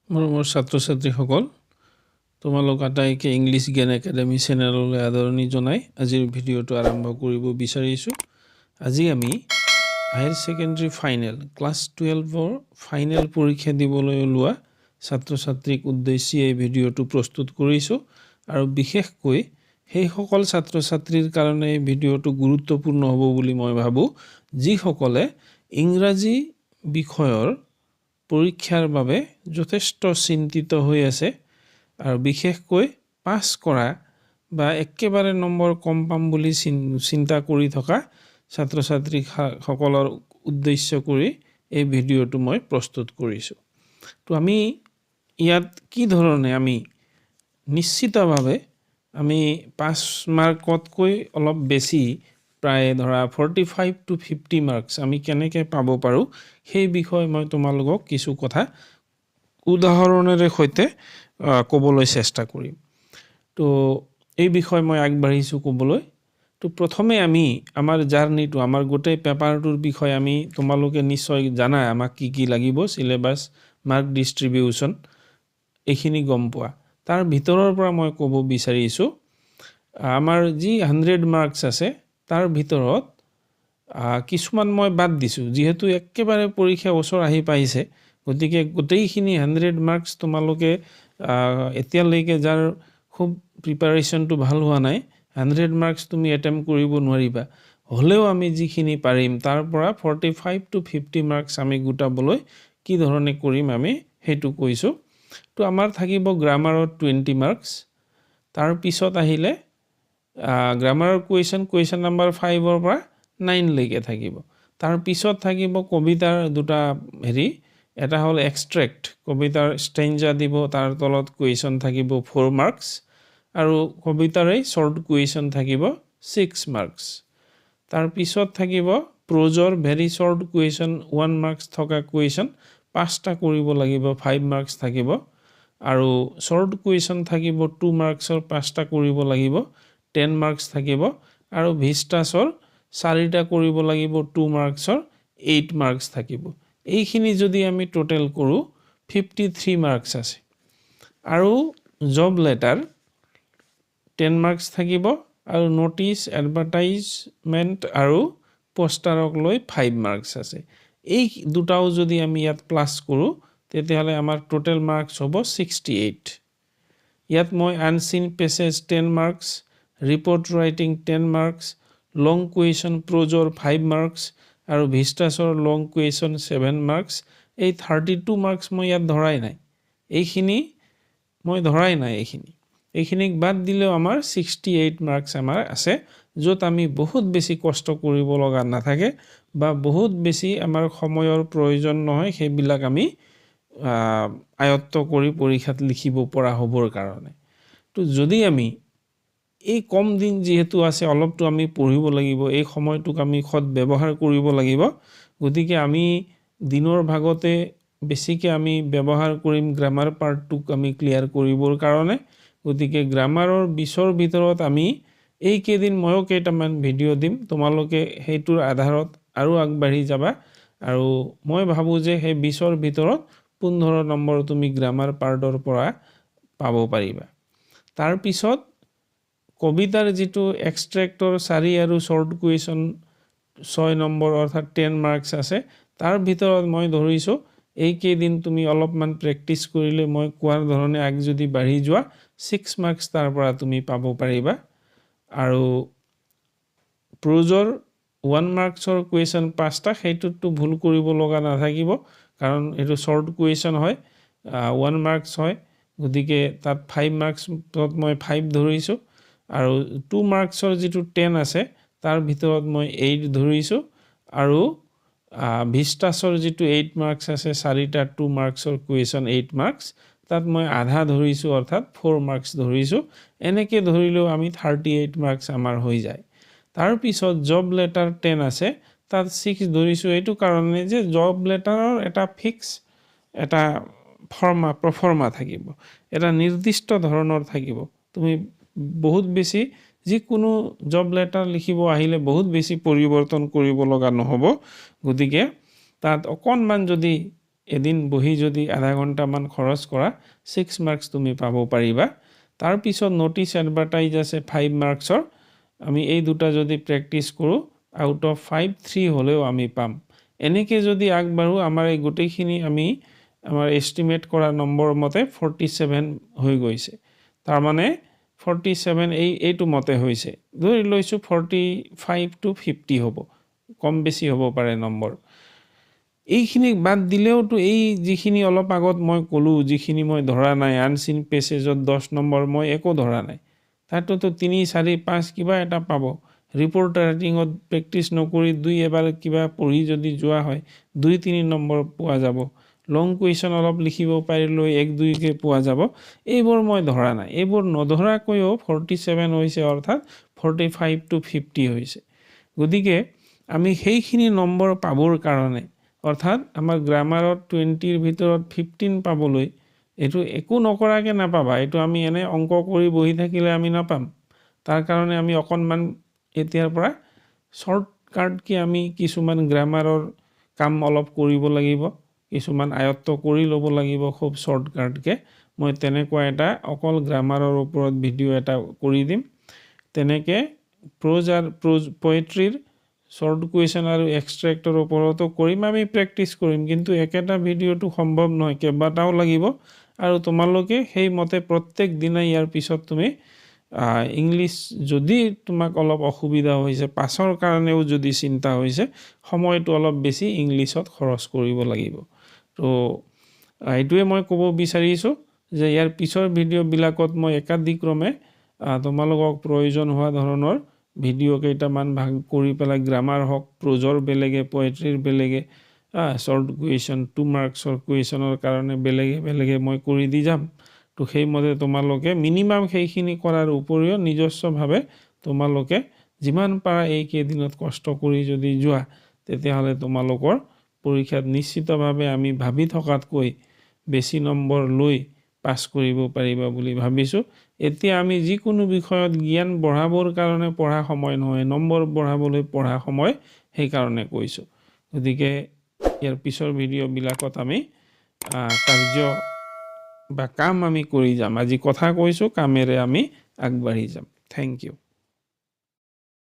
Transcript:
মোৰ ছাত্ৰ-ছাত্ৰীসকল তোমালোক আটাইকে ইংলিছ জ্ঞান একাডেমি চেনেললৈ আদৰণি জনাই আজিৰ ভিডিঅ'টো আৰম্ভ কৰিব বিচাৰিছোঁ। আজি আমি হায়াৰ ছেকেণ্ডাৰী ফাইনেল ক্লাছ 12ৰ ফাইনেল পৰীক্ষা দিবলৈ ওলোৱা ছাত্ৰ-ছাত্ৰীক উদ্দেশ্যি এই ভিডিঅ'টো প্ৰস্তুত কৰিছোঁ আৰু বিশেষকৈ সেইসকল ছাত্ৰ-ছাত্ৰীৰ কাৰণে এই ভিডিঅ'টো গুৰুত্বপূৰ্ণ হ'ব বুলি মই ভাবোঁ যিসকলে ইংৰাজী বিষয়ৰ পৰীক্ষাৰ বাবে যথেষ্ট চিন্তিত হৈ আছে আৰু বিশেষকৈ পাছ কৰা বা একেবাৰে নম্বৰ কম পাম বুলি চিন্তা কৰি থকা ছাত্ৰ-ছাত্ৰীসকলৰ উদ্দেশ্য কৰি এই ভিডিঅ'টো মই প্ৰস্তুত কৰিছোঁ। তো আমি ইয়াত কি ধৰণে আমি নিশ্চিতভাৱে আমি 5 মাৰ্কতকৈ অলপ বেছি প্ৰায় ধৰা 45 to 50 মাৰ্কছ আমি কেনেকৈ পাব পাৰোঁ সেই বিষয়ে মই তোমালোকক কিছু কথা উদাহৰণেৰে সৈতে ক'বলৈ চেষ্টা কৰিম। তো এই বিষয়ে মই আগবাঢ়িছোঁ ক'বলৈ। তো প্ৰথমে আমি আমাৰ জাৰ্নিটো আমাৰ গোটেই পেপাৰটোৰ বিষয়ে আমি তোমালোকে নিশ্চয় জানা আমাক কি কি লাগিব চিলেবাছ মাৰ্ক ডিষ্ট্ৰিবিউশ্যন এইখিনি গম পোৱা। তাৰ ভিতৰৰ পৰা মই ক'ব বিচাৰিছোঁ আমাৰ যি 100 মাৰ্কছ আছে তাৰ ভিতৰত কিছুমান মই বাদ দিছোঁ যিহেতু একেবাৰে পৰীক্ষা ওচৰ আহি পাইছে গতিকে গোটেইখিনি 100 মাৰ্কছ তোমালোকে এতিয়ালৈকে যাৰ খুব প্ৰিপাৰেশ্যনটো ভাল হোৱা নাই 100 মাৰ্কছ তুমি এটেম্প কৰিব নোৱাৰিবা হ'লেও আমি যিখিনি পাৰিম তাৰ পৰা 45 to 50 মাৰ্কছ আমি গোটাবলৈ কি ধৰণে কৰিম আমি সেইটো কৈছোঁ। তো আমাৰ থাকিব গ্ৰামাৰত 20 মাৰ্কছ তাৰ পিছত আহিলে গ্ৰামাৰৰ কুৱেশ্যন নম্বৰ 5ৰ পৰা 9 লৈকে থাকিব। তাৰ পিছত থাকিব কবিতাৰ দুটা এটা হ'ল এক্সট্ৰেক্ট কবিতাৰ ষ্টেঞ্জা দিব তাৰ তলত কুৱেশ্যন থাকিব 4 মাৰ্কছ আৰু কবিতাৰে শ্বৰ্ট কুৱেশ্যন থাকিব 6 মাৰ্কছ। তাৰ পিছত থাকিব প্ৰজৰ ভেৰি শ্বৰ্ট কুৱেশ্যন 1 মাৰ্কছ থকা কুৱেশ্যন 5টা কৰিব লাগিব 5 মাৰ্কছ থাকিব আৰু শ্বৰ্ট কুৱেশ্যন থাকিব 2 মাৰ্কছৰ 5টা কৰিব লাগিব 10 মাৰ্কছ থাকিব আৰু ভিষ্টাছৰ 4টা কৰিব লাগিব 2 মাৰ্কছৰ 8 মাৰ্কছ থাকিব। এইখিনি যদি আমি টোটেল কৰোঁ 53 মাৰ্কছ আছে আৰু জব লেটাৰ 10 মাৰ্কছ থাকিব আৰু নটিচ এডভাৰটাইজমেণ্ট আৰু পোষ্টাৰক লৈ 5 মাৰ্কছ আছে। এই দুটাও যদি আমি ইয়াত প্লাছ কৰোঁ তেতিয়াহ'লে আমাৰ টোটেল মাৰ্কছ হ'ব 68। ইয়াত মই unseen passage 10 marks report writing 10 marks long question প্ৰজৰ 5 মাৰ্কছ আৰু ভিষ্টাছৰ লং কুৱেশ্যন 7 মাৰ্কছ এই 32 মাৰ্কছ মই ইয়াত ধৰাই নাই এইখিনিক বাদ দিলেও আমাৰ 68 মাৰ্কছ আমাৰ আছে য'ত আমি বহুত বেছি কষ্ট কৰিব লগা নাথাকে বা বহুত বেছি আমাৰ সময়ৰ প্ৰয়োজন নহয় সেইবিলাক আমি আয়ত্ত কৰি পৰীক্ষাত লিখিব পৰা হ'বৰ কাৰণে। তো যদি আমি এই কম দিন যিহেতু আছে অলপতো আমি পঢ়িব লাগিব এই সময়টোক আমি সৎ ব্যৱহাৰ কৰিব লাগিব গতিকে আমি দিনৰ ভাগতে বেছিকৈ আমি ব্যৱহাৰ কৰিম গ্ৰামাৰ পাৰ্টটোক আমি ক্লিয়াৰ কৰিবৰ কাৰণে গতিকে গ্ৰামাৰৰ 20ৰ ভিতৰত আমি এইকেইদিন ময়ো কেইটামান ভিডিঅ' দিম তোমালোকে সেইটোৰ আধাৰত আৰু আগবাঢ়ি যাবা আৰু মই ভাবোঁ যে সেই 20ৰ ভিতৰত 15 নম্বৰ তুমি গ্ৰামাৰ পাৰ্টৰ পৰা পাব পাৰিবা। তাৰ পিছত কবিতাৰ যিটো এক্সট্ৰেক্টৰ 4 আৰু শ্বৰ্ট কুৱেশ্যন 6 নম্বৰ অৰ্থাৎ 10 মাৰ্কছ আছে তাৰ ভিতৰত মই ধৰিছোঁ এইকেইদিন তুমি অলপমান প্ৰেক্টিছ কৰিলে মই কোৱাৰ ধৰণে আগ যদি বাঢ়ি যোৱা 6 মাৰ্কছ তাৰ পৰা তুমি পাব পাৰিবা আৰু প্ৰজৰ 1 মাৰ্কছৰ কুৱেশ্যন 5টা সেইটোতো ভুল কৰিব লগা নাথাকিব কাৰণ এইটো শ্বৰ্ট কুৱেশ্যন হয় 1 মাৰ্কছ হয় গতিকে তাত 5 মাৰ্কছত মই 5 ধৰিছোঁ আৰু 2 মাৰ্কছৰ যিটো 10 আছে তাৰ ভিতৰত মই 8 ধৰিছোঁ আৰু ভিষ্টাছৰ যিটো 8 মাৰ্কছ আছে 4টা 2 মাৰ্কছৰ কুৱেশ্যন 8 মাৰ্কছ তাত মই আধা ধৰিছোঁ অৰ্থাৎ 4 মাৰ্কছ ধৰিছোঁ এনেকৈ ধৰিলেও আমি 38 মাৰ্কছ আমাৰ হৈ যায়। তাৰ পিছত জব লেটাৰ 10 আছে তাত 6 ধৰিছোঁ এইটো কাৰণে যে জব লেটাৰৰ এটা ফিক্স এটা প্ৰফৰ্মা থাকিব এটা নিৰ্দিষ্ট ধৰণৰ থাকিব তুমি বহুত বেছি যিকোনো জব লেটাৰ লিখিব আহিলে বহুত বেছি পৰিৱৰ্তন কৰিব লগা নহ'ব গতিকে তাত অকণমান যদি এদিন বহি যদি আধা ঘণ্টামান খৰচ কৰা 6 মাৰ্কছ তুমি পাব পাৰিবা তাৰপিছত নোটিছ এডভাৰটাইজ আছে 5 মাৰ্কছৰ আমি এই দুটা যদি প্ৰেক্টিছ কৰোঁ আউট অফ 5 3 হ'লেও আমি পাম এনেকৈ যদি আগবাঢ়ো আমাৰ এই গোটেইখিনি আমি আমাৰ এষ্টিমেট কৰা নম্বৰ মতে 47 হৈ গৈছে তাৰমানে 47 এইটো মতে হৈছে ধৰি লৈছোঁ 45 to 50 হ'ব কম বেছি হ'ব পাৰে নম্বৰ এইখিনি বাদ দিলেওতো এই যিখিনি অলপ আগত মই ক'লোঁ যিখিনি মই ধৰা নাই আনচিন পেছেজত 10 নম্বৰ মই একো ধৰা নাই তাতোতো 3 4 5 কিবা এটা পাব ৰিপৰ্ট ৰাইটিঙত প্ৰেক্টিছ নকৰি 2 এবাৰ কিবা পঢ়ি যদি যোৱা হয় 2 3 নম্বৰ পোৱা যাব লং কুৱেশ্যন অলপ লিখিব পাৰিলৈ 1 2 কে পোৱা যাব এইবোৰ মই ধৰা নাই এইবোৰ নধৰাকৈও 47 হৈছে অৰ্থাৎ 45 to 50 হৈছে গতিকে আমি সেইখিনি নম্বৰ পাবৰ কাৰণে অৰ্থাৎ আমাৰ গ্ৰামাৰত 20ৰ ভিতৰত 15 পাবলৈ এইটো একো নকৰাকে নাপাবা এইটো আমি এনে অংক কৰি বহি থাকিলে আমি নাপাম তাৰ কাৰণে আমি অকণমান এতিয়াৰ পৰা শৰ্টকাট কি আমি কিছুমান গ্ৰামাৰৰ কাম অলপ কৰিব লাগিব কিছুমান আয়ত্ত কৰি ল'ব লাগিব খুব শৰ্টকাটকে মই তেনেকুৱা এটা অকল গ্ৰামাৰৰ ওপৰত ভিডিঅ' এটা কৰি দিম তেনেকে প্ৰোজ পোয়েট্ৰিৰ শৰ্ট কুৱেশ্যন আৰু এক্সট্ৰেক্টৰ ওপৰতো কৰিম আমি প্ৰেক্টিছ কৰিম কিন্তু একেটা ভিডিঅ'টো সম্ভৱ নহয় কেইবাটাও লাগিব আৰু তোমালোকে সেই মতে প্ৰত্যেক দিনাই ইয়াৰ পিছত তুমি ইংলিছ যদি তোমাক অলপ অসুবিধা হৈছে পাছৰ কাৰণেও যদি চিন্তা হৈছে সময়টো অলপ বেছি ইংলিছত খৰচ কৰিব লাগিব তো এইটোৱে মই ক'ব বিচাৰিছোঁ যে ইয়াৰ পিছৰ ভিডিঅ'বিলাকত মই একাধিক্ৰমে তোমালোকক প্ৰয়োজন হোৱা ধৰণৰ ভিডিঅ' কেইটামান ভাগ কৰি পেলাই গ্ৰামাৰ হওক প্ৰোজৰ বেলেগে পোয়েট্ৰিৰ বেলেগে শৰ্ট কুৱেশ্যন 2 মাৰ্কছৰ কুৱেশ্যনৰ কাৰণে বেলেগে মই কৰি দি যাম তো সেইমতে তোমালোকে মিনিমাম সেইখিনি কৰাৰ উপৰিও নিজস্বভাৱে তোমালোকে যিমান পাৰা এই কেইদিনত কষ্ট কৰি যদি যোৱা তেতিয়াহ'লে তোমালোকৰ পৰীক্ষাত নিশ্চিতভাৱে আমি ভাবি থকাতকৈ বেছি নম্বৰ লৈ পাছ কৰিব পাৰিবা বুলি ভাবিছোঁ এতিয়া আমি যিকোনো বিষয়ত জ্ঞান বঢ়াবৰ কাৰণে পঢ়া সময় নহয় নম্বৰ বঢ়াবলৈ পঢ়া সময় সেইকাৰণে কৈছোঁ গতিকে ইয়াৰ পিছৰ ভিডিঅ'বিলাকত আমি কাৰ্য বা কাম আমি কৰি যাম আজি কথা কৈছোঁ কামেৰে আমি আগবাঢ়ি যাম থেংক ইউ